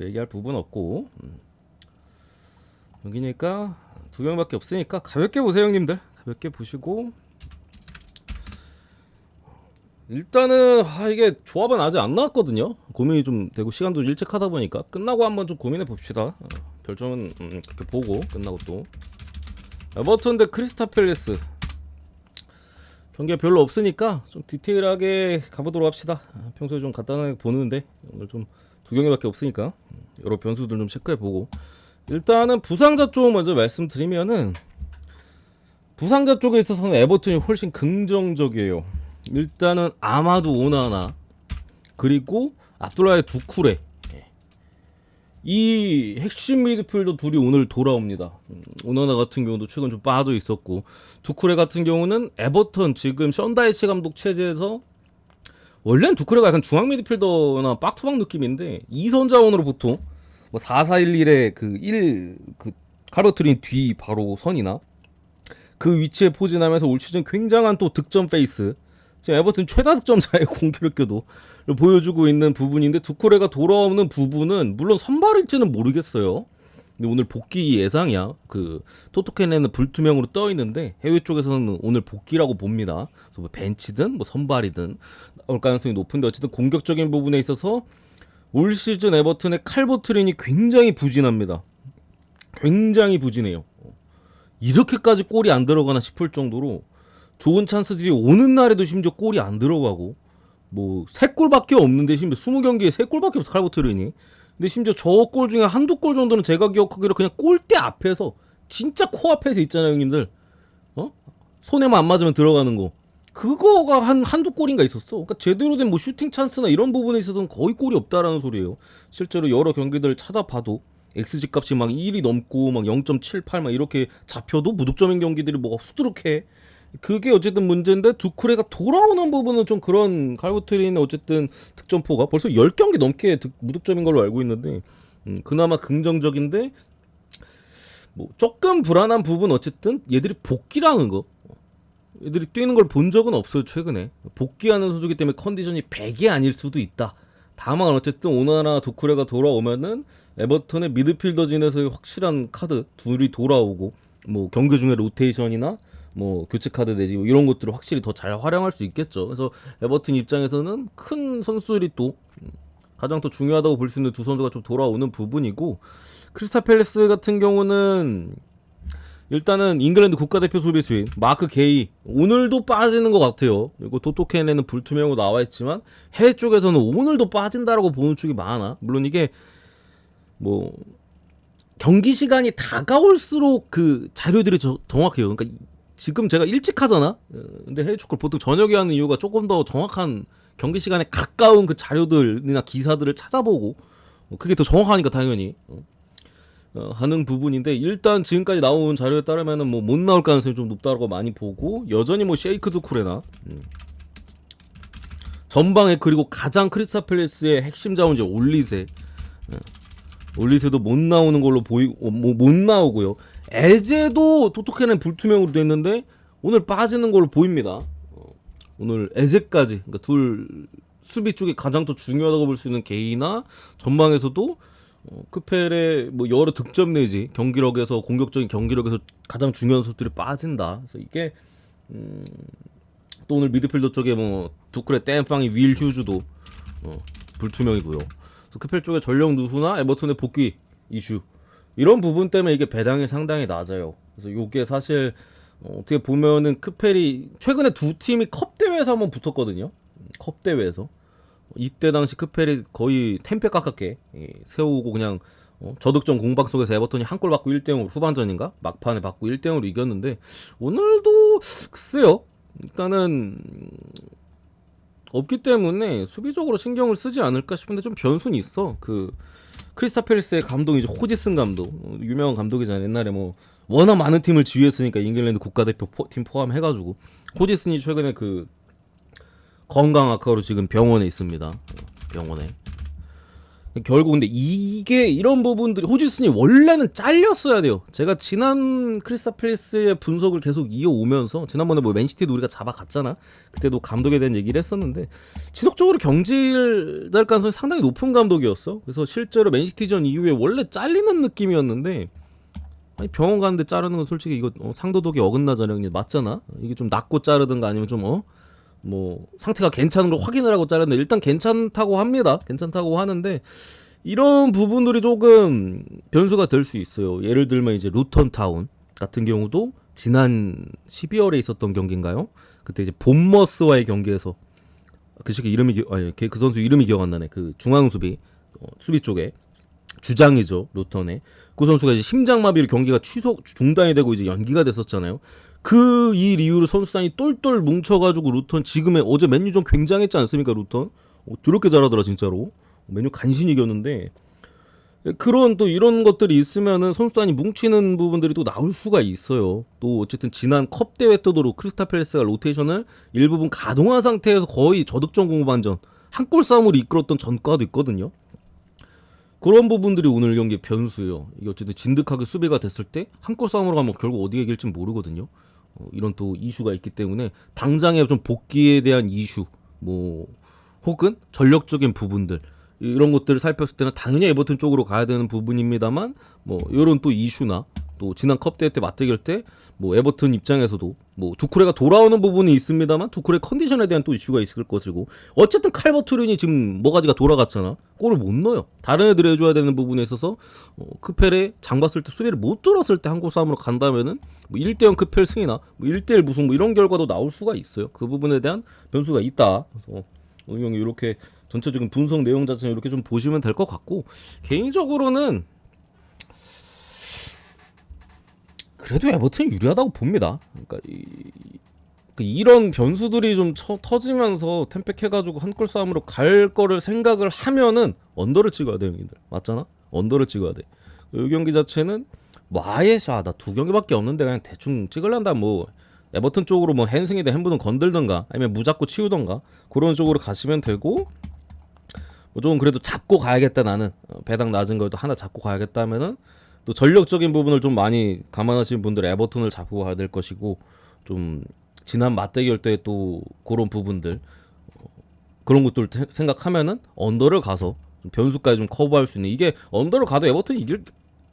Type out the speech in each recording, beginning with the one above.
얘기할 부분 없고 여기니까 두 명밖에 없으니까 가볍게 보세요 형님들. 가볍게 보시고 일단은 이게 조합은 아직 안 나왔거든요. 고민이 좀 되고 시간도 일찍 하다 보니까 끝나고 한번 좀 고민해 봅시다. 결정은 그렇게 보고 끝나고 또 에버턴 대 크리스탈 팰리스 경기가 별로 없으니까 좀 디테일하게 가보도록 합시다. 평소에 좀 간단하게 보는데 오늘 좀 두 경기밖에 없으니까 여러 변수들 좀 체크해보고 일단은 부상자 쪽 먼저 말씀드리면은 부상자 쪽에 있어서는 에버튼이 훨씬 긍정적이에요. 일단은 아마도 오나나 그리고 압둘라의 두쿠레 이 핵심 미드필더 둘이 오늘 돌아옵니다. 오나나 같은 경우도 최근 좀 빠져 있었고 두쿠레 같은 경우는 에버턴 지금 션다이치 감독 체제에서 원래는 두쿠레가 약간 중앙 미드필더나 박투박 느낌인데 2선 자원으로 보통 뭐 4-4-1-1의 그 카르트린 뒤 바로 선이나 그 위치에 포진하면서 올 시즌 굉장한 또 득점 페이스 지금 에버튼 최다 득점자의 공교롭게도 보여주고 있는 부분인데 두쿠레가 돌아오는 부분은 물론 선발일지는 모르겠어요. 근데 오늘 복귀 예상이야. 그 토트캔에는 불투명으로 떠 있는데 해외 쪽에서는 오늘 복귀라고 봅니다. 그래서 뭐 벤치든 뭐 선발이든 나올 가능성이 높은데 어쨌든 공격적인 부분에 있어서 올 시즌 에버튼의 칼버트린이 굉장히 부진합니다. 굉장히 부진해요. 이렇게까지 골이 안 들어가나 싶을 정도로 좋은 찬스들이 오는 날에도 심지어 골이 안 들어가고 뭐 3골밖에 없는데 심지어 20경기에 3골밖에 없어 칼버트린이. 근데 심지어 저 골 중에 한두 골 정도는 제가 기억하기로 그냥 골대 앞에서 진짜 코앞에서 있잖아요 형님들. 손에만 안 맞으면 들어가는 거 그거가 한두 골인가 있었어. 그러니까 제대로 된 뭐 슈팅 찬스나 이런 부분에 있어서는 거의 골이 없다라는 소리예요. 실제로 여러 경기들을 찾아봐도 XG 값이 막 1이 넘고 막 0.78 막 이렇게 잡혀도 무득점인 경기들이 뭐 수두룩해. 그게 어쨌든 문제인데 두쿠레가 돌아오는 부분은 좀 그런 칼버트린의 어쨌든 득점포가 벌써 10경기 넘게 무득점인 걸로 알고 있는데 그나마 긍정적인데 뭐 조금 불안한 부분 어쨌든 얘들이 복귀라는 거 애들이 뛰는 걸 본 적은 없어요 최근에. 복귀하는 선수기 때문에 컨디션이 100이 아닐 수도 있다. 다만 어쨌든 오나나 두쿠레가 돌아오면은 에버턴의 미드필더진에서의 확실한 카드 둘이 돌아오고 뭐 경기 중에 로테이션이나 뭐 교체 카드 내지 뭐 이런 것들을 확실히 더 잘 활용할 수 있겠죠. 그래서 에버튼 입장에서는 큰 선수들이 또 가장 더 중요하다고 볼 수 있는 두 선수가 좀 돌아오는 부분이고 크리스탈 팰리스 같은 경우는 일단은 잉글랜드 국가대표 수비수인 마크 게이 오늘도 빠지는 것 같아요. 그리고 토토켄에는 불투명으로 나와 있지만 해외 쪽에서는 오늘도 빠진다라고 보는 쪽이 많아. 물론 이게 뭐 경기 시간이 다가올수록 그 자료들이 정확해요. 그러니까 지금 제가 일찍 하잖아. 근데 해외 축구를 보통 저녁에 하는 이유가 조금 더 정확한 경기 시간에 가까운 그 자료들이나 기사들을 찾아보고 그게 더 정확하니까 당연히 하는 부분인데 일단 지금까지 나온 자료에 따르면은 뭐 못 나올 가능성이 좀 높다고 많이 보고 여전히 뭐 쉐이크 두쿠레나 전방에 그리고 가장 크리스탈 팰리스의 핵심 자원이 올리세 올리세도 못 나오는 걸로 보이고 못 나오고요. 에제도 토토켄은 불투명으로 됐는데 오늘 빠지는 걸로 보입니다. 오늘 에제까지 그러니까 둘 수비 쪽에 가장 더 중요하다고 볼 수 있는 게이나 전방에서도 크펠의 뭐 여러 득점 내지 경기력에서 공격적인 경기력에서 가장 중요한 선수들이 빠진다. 그래서 이게 또 오늘 미드필더 쪽에 뭐 두쿠레 땜빵이 윌 휴즈도 불투명이고요. 그래서 크펠 쪽에 전력 누수나 에버튼의 복귀 이슈 이런 부분 때문에 이게 배당이 상당히 낮아요. 그래서 이게 사실 어떻게 보면은 크펠이 최근에 두 팀이 컵 대회에서 한번 붙었거든요. 컵 대회에서 이때 당시 크펠이 거의 템페 가깝게 세우고 그냥 저득점 공방 속에서 에버턴이 한 골 받고 1대0으로 후반전인가 막판에 받고 1대0으로 이겼는데 오늘도 글쎄요. 일단은 없기 때문에 수비적으로 신경을 쓰지 않을까 싶은데 좀 변수는 있어. 그 크리스탈 팰리스의 감독이죠. 호지슨 감독. 유명한 감독이잖아요. 옛날에 뭐 워낙 많은 팀을 지휘했으니까 잉글랜드 국가대표 팀 포함해가지고 호지슨이 최근에 그 건강 악화로 지금 병원에 있습니다. 병원에. 결국 근데 이게 이런 부분들이 호지슨이 원래는 잘렸어야 돼요. 제가 지난 크리스탈 팰리스의 분석을 계속 이어오면서 지난번에 뭐 맨시티도 우리가 잡아갔잖아. 그때도 감독에 대한 얘기를 했었는데 지속적으로 경질될 가능성이 상당히 높은 감독이었어. 그래서 실제로 맨시티전 이후에 원래 잘리는 느낌이었는데 아니 병원 가는데 자르는 건 솔직히 이거 상도덕이 어긋나잖아. 형님 맞잖아. 이게 좀 낫고 자르든가 아니면 좀 뭐 상태가 괜찮은 걸 확인을 하고 자르는데 일단 괜찮다고 합니다. 괜찮다고 하는데 이런 부분들이 조금 변수가 될 수 있어요. 예를 들면 이제 루턴 타운 같은 경우도 지난 12월에 있었던 경기인가요? 그때 이제 본머스와의 경기에서 그 새끼 이름이 아니 그 선수 이름이 기억 안 나네. 그 중앙 수비 수비 쪽에 주장이죠. 루턴에 그 선수가 이제 심장마비로 경기가 중단이 되고 이제 연기가 됐었잖아요. 그 일 이후로 선수단이 똘똘 뭉쳐가지고 루턴 지금의 어제 맨유전 굉장했지 않습니까? 루턴 더럽게 잘하더라 진짜로. 맨유 간신히 이겼는데 그런 또 이런 것들이 있으면은 선수단이 뭉치는 부분들이 또 나올 수가 있어요. 또 어쨌든 지난 컵 대회 때도 크리스탈 팰리스가 로테이션을 일부분 가동한 상태에서 거의 저득점 공후반전 한 골 싸움으로 이끌었던 전과도 있거든요. 그런 부분들이 오늘 경기 변수예요. 이게 어쨌든 진득하게 수비가 됐을 때 한 골 싸움으로 가면 결국 어디에 이길지 모르거든요. 이런 또 이슈가 있기 때문에 당장의 좀 복귀에 대한 이슈, 뭐 혹은 전력적인 부분들 이런 것들을 살폈을 때는 당연히 에버튼 쪽으로 가야 되는 부분입니다만 뭐 이런 또 이슈나 또 지난 컵 대회 때 맞대결 때 뭐 에버튼 입장에서도 뭐 두쿠레가 돌아오는 부분이 있습니다만 두쿠레 컨디션에 대한 또 이슈가 있을 것이고 어쨌든 칼버트륜이 지금 뭐가지가 돌아갔잖아. 골을 못 넣어요. 다른 애들이 해줘야 되는 부분에 있어서 크펠에 장봤을 때 수비를 못 들었을 때 한 골 싸움으로 간다면은 뭐 1대0 크펠 승이나 뭐 1대1 무승 뭐 이런 결과도 나올 수가 있어요. 그 부분에 대한 변수가 있다. 그래서 오늘 경기 이렇게 전체적인 분석 내용 자체는 이렇게 좀 보시면 될 것 같고 개인적으로는 그래도 에버튼이 유리하다고 봅니다. 그러니까 이런 변수들이 좀 터지면서 템팩해가지고 한 골 싸움으로 갈 거를 생각을 하면은 언더를 찍어야 돼요, 형님들. 맞잖아? 언더를 찍어야 돼. 이 경기 자체는 뭐 아예 나 두 경기밖에 없는데 그냥 대충 찍을란다 뭐 에버튼 쪽으로 뭐 핸승이든 핸브든 건들던가 아니면 무잡고 치우던가 그런 쪽으로 가시면 되고 뭐 좀 그래도 잡고 가야겠다 나는 배당 낮은 거도 하나 잡고 가야겠다 하면은 또 전력적인 부분을 좀 많이 감안하시는 분들 에버튼을 잡고 가야 될 것이고 좀 지난 맞대결 때 또 그런 부분들 그런 것들 생각하면은 언더를 가서 좀 변수까지 좀 커버할 수 있는 이게 언더를 가도 에버튼이 이길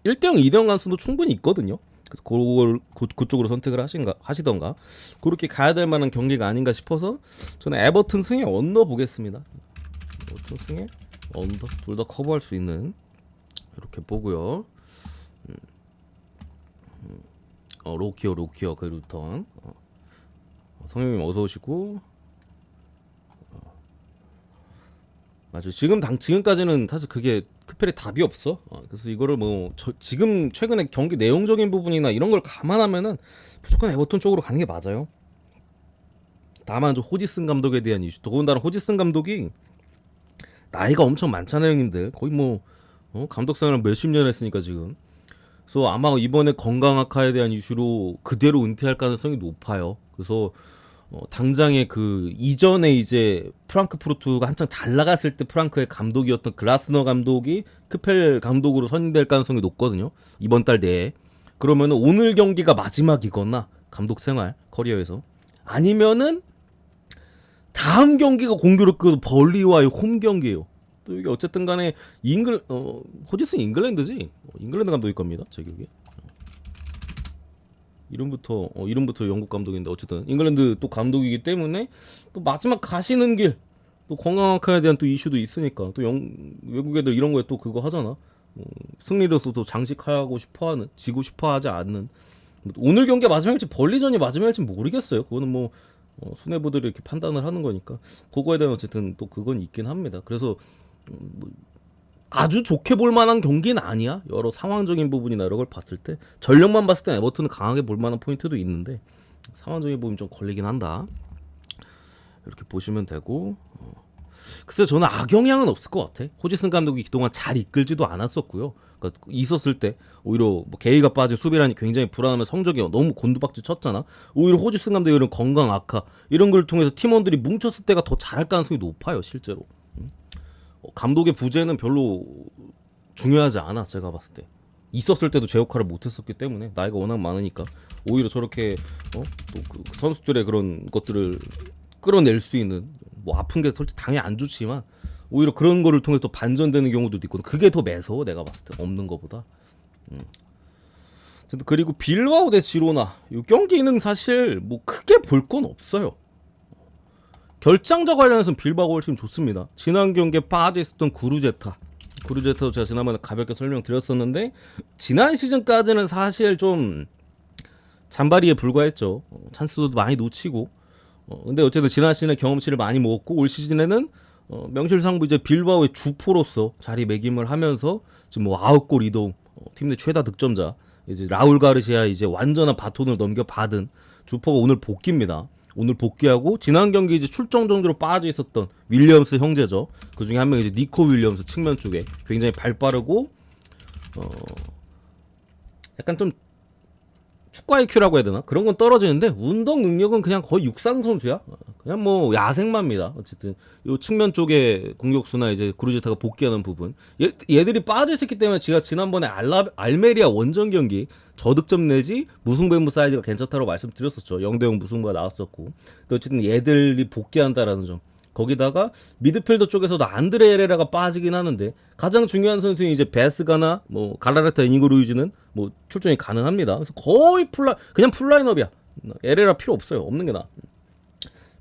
1대0 2대0 가능성도 충분히 있거든요. 그래서 그걸 그쪽으로 선택을 하시던가 그렇게 가야 될 만한 경기가 아닌가 싶어서 저는 에버튼 승에 언더 보겠습니다. 에버튼 승에 언더 둘 다 커버할 수 있는 이렇게 보고요. 로키어 그 루턴 성형님 어서 오시고 맞아 지금까지는 사실 그게 크펠에 답이 없어. 그래서 이거를 뭐 지금 최근에 경기 내용적인 부분이나 이런 걸 감안하면은 무조건 에버튼 쪽으로 가는 게 맞아요. 다만 좀 호지슨 감독에 대한 이슈 더군다나 호지슨 감독이 나이가 엄청 많잖아요 형님들. 거의 뭐 감독 생활을 몇십 년 했으니까 지금. 그래서 아마 이번에 건강 악화에 대한 이슈로 그대로 은퇴할 가능성이 높아요. 그래서 당장에 그 이전에 이제 프랑크푸르트가 한창 잘 나갔을 때 프랑크의 감독이었던 글라스너 감독이 크펠 감독으로 선임될 가능성이 높거든요. 이번 달 내에. 그러면은 오늘 경기가 마지막이거나 감독 생활 커리어에서 아니면은 다음 경기가 공교롭게도 벌리와의 홈 경기예요. 또 이게 어쨌든 간에 호지슨 잉글랜드지? 잉글랜드 감독일 겁니다. 제 기억에. 이름부터 영국 감독인데 어쨌든 잉글랜드 또 감독이기 때문에 또 마지막 가시는 길 또 건강 악화에 대한 또 이슈도 있으니까 또 외국 애들 이런 거에 또 그거 하잖아. 승리로서도 장식하고 싶어하는 지고 싶어하지 않는 오늘 경기가 마지막일지 벌리전이 마지막일지 모르겠어요. 그거는 뭐 수뇌부들이 이렇게 판단을 하는 거니까 그거에 대한 어쨌든 또 그건 있긴 합니다. 그래서 뭐 아주 좋게 볼 만한 경기는 아니야. 여러 상황적인 부분이나 이런 걸 봤을 때 전력만 봤을 때 에버튼은 강하게 볼 만한 포인트도 있는데 상황적인 부분이 좀 걸리긴 한다. 이렇게 보시면 되고 글쎄 저는 악영향은 없을 것 같아. 호지슨 감독이 그동안 잘 이끌지도 않았었고요. 그러니까 있었을 때 오히려 뭐 게이가 빠진 수비란이 굉장히 불안하면 성적이 너무 곤두박질 쳤잖아. 오히려 호지슨 감독의 이런 건강 악화 이런 걸 통해서 팀원들이 뭉쳤을 때가 더 잘할 가능성이 높아요 실제로. 감독의 부재는 별로 중요하지 않아. 제가 봤을 때 있었을 때도 제 역할을 못했었기 때문에 나이가 워낙 많으니까 오히려 저렇게 또그 선수들의 그런 것들을 끌어낼 수 있는 뭐 아픈 게 솔직히 당연히 안 좋지만 오히려 그런 거를 통해서 또 반전되는 경우도 있고 그게 더 매서워 내가 봤을 때 없는 거보다. 그리고 빌바오 대 지로나 이 경기는 사실 뭐 크게 볼 건 없어요. 결장자 관련해서는 빌바오가 훨씬 좋습니다. 지난 경기에 빠져 있었던 구루제타도 제가 지난번에 가볍게 설명드렸었는데 지난 시즌까지는 사실 좀 잔바리에 불과했죠. 찬스도 많이 놓치고 근데 어쨌든 지난 시즌에 경험치를 많이 먹었고 올 시즌에는 명실상부 이제 빌바오의 주포로서 자리매김을 하면서 지금 뭐 9골 이동 팀 내 최다 득점자 이제 라울 가르시아 이제 완전한 바톤을 넘겨받은 주포가 오늘 복귀입니다. 오늘 복귀하고 지난 경기 이제 출정 정도로 빠져 있었던 윌리엄스 형제죠. 그 중에 한 명이 이제 니코 윌리엄스 측면 쪽에 굉장히 발 빠르고 약간 좀 축구 IQ라고 해야 되나? 그런 건 떨어지는데 운동 능력은 그냥 거의 육상 선수야. 그냥 뭐 야생마입니다. 어쨌든 요 측면 쪽에 공격수나 이제 구루제타가 복귀하는 부분 얘들이 빠져 있었기 때문에 제가 지난번에 알메리아 원정 경기 저득점 내지 무승부의 사이즈가 괜찮다고 말씀드렸었죠. 0대0 무승부가 나왔었고 근데 어쨌든 얘들이 복귀한다라는 점 거기다가 미드필더 쪽에서도 안드레 에레라가 빠지긴 하는데 가장 중요한 선수인 이제 베스가나 뭐 갈라레타 이니고 루이즈는 뭐 출전이 가능합니다. 그래서 거의 그냥 풀라인업이야. 에레라 필요 없어요. 없는 게 나아.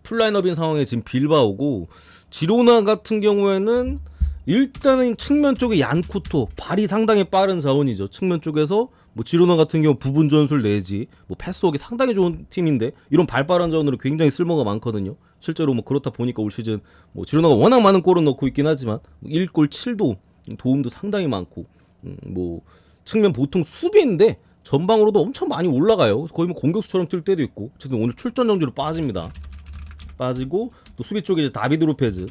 풀라인업인 상황에 지금 빌바오고 지로나 같은 경우에는 일단은 측면 쪽에 얀쿠토 발이 상당히 빠른 자원이죠. 측면 쪽에서 뭐 지로나 같은 경우 부분 전술 내지 뭐 패스워크 상당히 좋은 팀인데 이런 발 빠른 자원으로 굉장히 쓸모가 많거든요. 실제로 뭐 그렇다 보니까 올 시즌 뭐 지로나가 워낙 많은 골은 넣고 있긴 하지만 1골 7도 도움도 상당히 많고 뭐 측면 보통 수비인데 전방으로도 엄청 많이 올라가요. 거의 뭐 공격수처럼 뛸 때도 있고 어쨌든 오늘 출전 정지로 빠집니다. 빠지고 또 수비 쪽에 이제 다비드 로페즈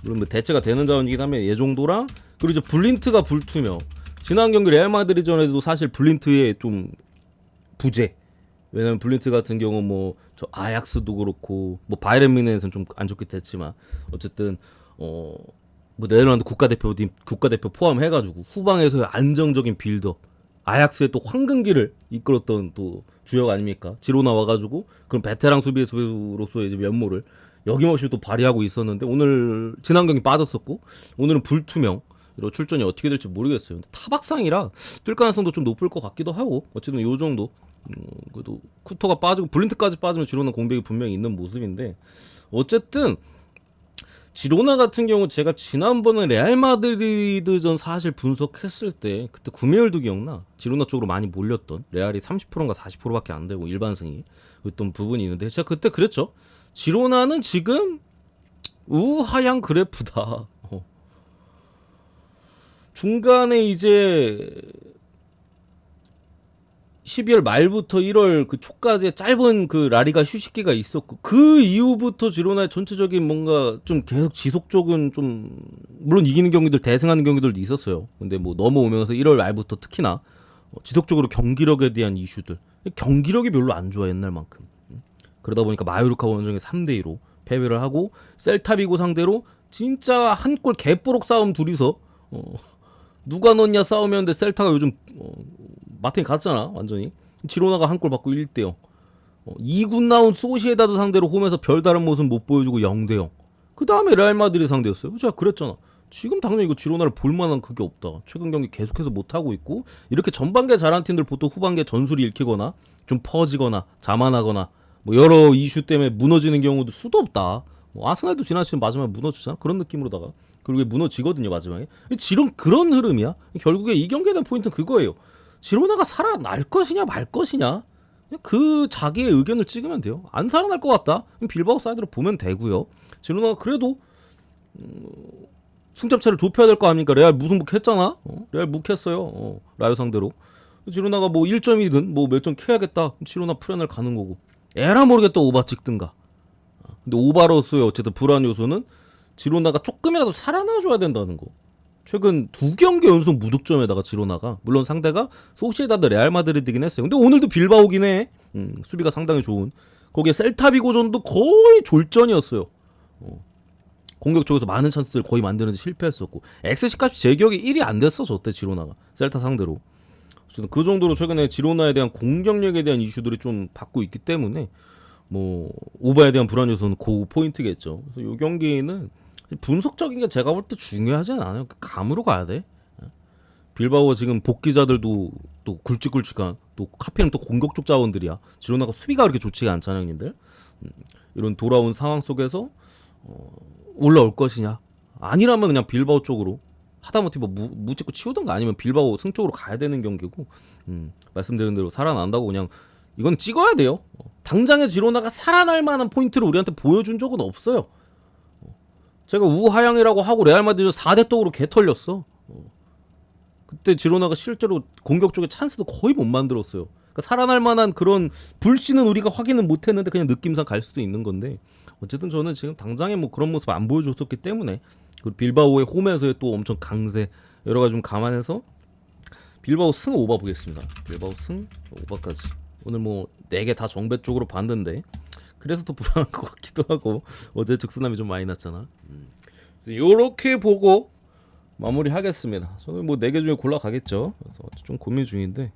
물론 뭐 대체가 되는 자원이긴 하면 얘 정도랑 그리고 이제 블린트가 불투명 지난 경기 레알 마드리드전에도 사실 블린트의 좀 부재 왜냐면 블린트 같은 경우 뭐 저 아약스도 그렇고 뭐 바이에른 뮌헨에서는 좀 안 좋게 됐지만 어쨌든 뭐 네덜란드 국가대표 포함해가지고 후방에서의 안정적인 빌더 아약스의 또 황금기를 이끌었던 또 주역 아닙니까? 지로나 와가지고 그런 베테랑 수비수로서의 이제 면모를 여김없이 또 발휘하고 있었는데 오늘 지난 경기 빠졌었고 오늘은 불투명 이런 출전이 어떻게 될지 모르겠어요. 근데 타박상이라 뛸 가능성도 좀 높을 것 같기도 하고 어쨌든 요 정도 그래도 쿠터가 빠지고 블린트까지 빠지면 지로나 공백이 분명히 있는 모습인데 어쨌든 지로나 같은 경우 제가 지난번에 레알 마드리드전 사실 분석했을 때 그때 구매율도 기억나? 지로나 쪽으로 많이 몰렸던 레알이 30%인가 40%밖에 안 되고 일반승이 그랬던 부분이 있는데 제가 그때 그랬죠. 지로나는 지금 우하향 그래프다. 중간에 이제 12월 말부터 1월 그 초까지 짧은 그 라리가 휴식기가 있었고 그 이후부터 지로나의 전체적인 뭔가 좀 계속 지속적인 좀 물론 이기는 경기들 대승하는 경기들도 있었어요. 근데 뭐 넘어오면서 1월 말부터 특히나 지속적으로 경기력에 대한 이슈들 경기력이 별로 안 좋아 옛날만큼 그러다 보니까 마요르카 원정에 3대2로 패배를 하고 셀타비고 상대로 진짜 한 골 개뽀록 싸움 둘이서 누가 넣냐 싸우면데 셀타가 요즘 마틴이 갔잖아 완전히. 지로나가 한 골 받고 1대0 2군 나온 소시에다드 상대로 홈에서 별다른 모습 못 보여주고 0대0 그 다음에 레알 마드리드 상대였어요. 제가 그랬잖아. 지금 당장 이거 지로나를 볼만한 그게 없다. 최근 경기 계속해서 못하고 있고 이렇게 전반기에 잘한 팀들 보통 후반기에 전술이 읽히거나 좀 퍼지거나 자만하거나 뭐 여러 이슈 때문에 무너지는 경우도 수도 없다. 뭐 아스날도 지난 시즌 마지막에 무너지잖아. 그런 느낌으로다가 그리고 무너지거든요 마지막에. 그런 흐름이야. 결국에 이 경기에 대한 포인트는 그거예요. 지로나가 살아날 것이냐 말 것이냐 그 자기의 의견을 찍으면 돼요. 안 살아날 것 같다 빌바오 사이드로 보면 되고요. 지로나가 그래도 승점차를 좁혀야 될 거 아닙니까? 레알 무승부 했잖아. 레알 묵했어요. 라요 상대로. 지로나가 뭐 1점이든 뭐 몇 점 캐야겠다. 지로나 풀어낼 가는 거고. 에라 모르게 또 오바 찍든가. 근데 오바로서의 어쨌든 불안 요소는 지로나가 조금이라도 살아나줘야 된다는 거. 최근 2경기 연속 무득점에다가 지로나가 물론 상대가 소시에다드 레알 마드리드긴 했어요. 근데 오늘도 빌바오긴 해. 수비가 상당히 좋은. 거기에 셀타비고전도 거의 졸전이었어요. 공격 쪽에서 많은 찬스를 거의 만드는데 실패했었고 XC 값이 제 기억에 1이 안 됐어 저때 지로나가 셀타 상대로. 저는 그 정도로 최근에 지로나에 대한 공격력에 대한 이슈들이 좀 받고 있기 때문에 뭐 오바에 대한 불안 요소는 그 포인트겠죠. 그래서 이 경기는 분석적인 게 제가 볼 때 중요하진 않아요. 감으로 가야 돼. 빌바오가 지금 복귀자들도 또 굵직굵직한 또 카피는 또 공격 쪽 자원들이야. 지로나가 수비가 그렇게 좋지가 않잖아요, 형님들. 이런 돌아온 상황 속에서 올라올 것이냐? 아니라면 그냥 빌바오 쪽으로 하다못해 뭐 무찍고 치우던가 아니면 빌바오 승 쪽으로 가야 되는 경기고 말씀드린 대로 살아난다고 그냥 이건 찍어야 돼요. 당장의 지로나가 살아날 만한 포인트를 우리한테 보여준 적은 없어요. 제가 우하향이라고 하고 레알 마드리드 4대 떡으로 개 털렸어. 그때 지로나가 실제로 공격 쪽에 찬스도 거의 못 만들었어요. 그러니까 살아날 만한 그런 불씨는 우리가 확인은 못했는데 그냥 느낌상 갈 수도 있는 건데 어쨌든 저는 지금 당장에 뭐 그런 모습 안 보여줬었기 때문에 그리고 빌바오의 홈에서의 또 엄청 강세 여러 가지 좀 감안해서 빌바오 승 오버 보겠습니다. 빌바오 승 오버까지 오늘 뭐 4개 다 정배 쪽으로 봤는데 그래서 더 불안한 것 같기도 하고 어제 즉스남이 좀 많이 났잖아. 요렇게 보고 마무리하겠습니다. 저는 뭐 4개 중에 골라가겠죠. 그래서 좀 고민 중인데